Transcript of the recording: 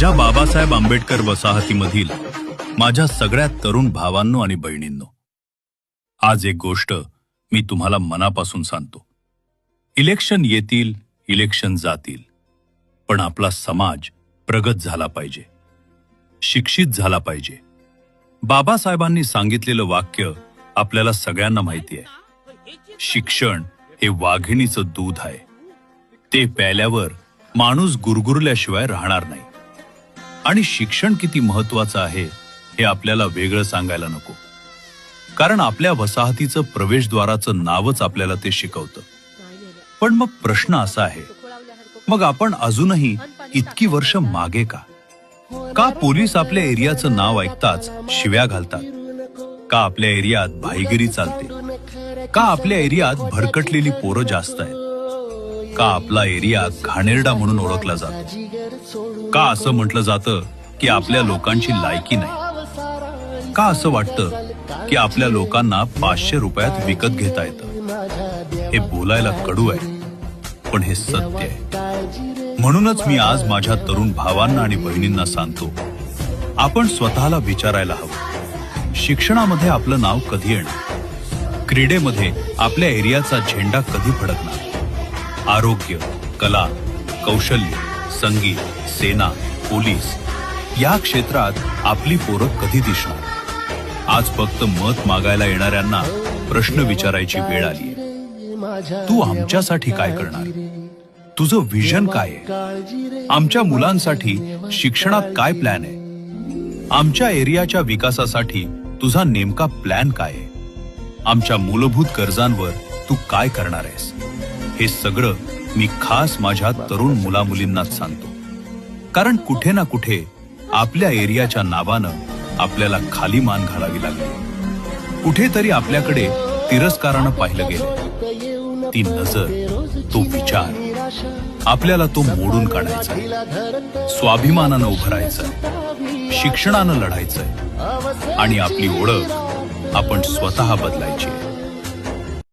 माझ्या बाबासाहेब आंबेडकर वसाहतीमधील माझ्या सगळ्या तरुण भावांनो आणि बहिणींनो, आज एक गोष्ट मी तुम्हाला मनापासून सांगतो. इलेक्शन येतील, इलेक्शन जातील, पण आपला समाज प्रगत झाला पाहिजे, शिक्षित झाला पाहिजे. बाबासाहेबांनी सांगितलेलं वाक्य आपल्याला सगळ्यांना माहिती आहे. शिक्षण हे वाघिणीचं दूध आहे. ते प्यायल्यावर माणूस गुरगुरल्याशिवाय राहणार नाही. आणि शिक्षण किती महत्वाचं आहे हे आपल्याला वेगळं सांगायला नको, कारण आपल्या वसाहतीचं प्रवेशद्वाराचं नावच आपल्याला ते शिकवतं. पण मग प्रश्न असा आहे, मग आपण अजूनही इतकी वर्ष मागे का? का पोलीस आपल्या एरियाचं नाव ऐकताच शिव्या घालतात? का आपल्या एरियात भाईगिरी चालते? का आपल्या एरियात भरकटलेली पोरं जास्त आहेत? का आपला एरिया घाणेरडा म्हणून ओळखला जातो? का असं म्हटलं जातं की आपल्या लोकांची लायकी नाही? का असं वाटतं की आपल्या लोकांना 500 रुपयात विकत घेता येतं? हे बोलायला कडू आहे, पण हे सत्य आहे. म्हणूनच मी आज माझ्या तरुण भावांना आणि बहिणींना सांगतो, आपण स्वतःला विचारायला हवं, शिक्षणामध्ये आपलं नाव कधी येणार? क्रीडेमध्ये आपल्या एरियाचा झेंडा कधी फडकणार? आरोग्य, कला, कौशल्य, संगीत, सेना, पोलीस या क्षेत्रात आपली पोरं कधी दिसणार? आज फक्त मत मागायला येणाऱ्यांना प्रश्न विचारायची वेळ आली आहे. तू आमच्यासाठी काय करणार? तुझं विजन काय आहे? आमच्या मुलांसाठी शिक्षणात काय प्लॅन आहे? आमच्या एरियाच्या विकासासाठी तुझा नेमका प्लॅन काय आहे? आमच्या मूलभूत गरजांवर तू काय करणार आहेस? हे सगळं मी खास माझ्या तरुण मुलामुलींनाच सांगतो, कारण कुठे ना कुठे आपल्या एरियाच्या नावानं आपल्याला खाली मान घालावी लागली. कुठेतरी आपल्याकडे तिरस्कारानं पाहिलं गेलं. ती नजर, तो विचार आपल्याला तो मोडून काढायचा. स्वाभिमानानं उभं राहायचं, शिक्षणानं लढायचंय आणि आपली ओळख आपण स्वतः बदलायची.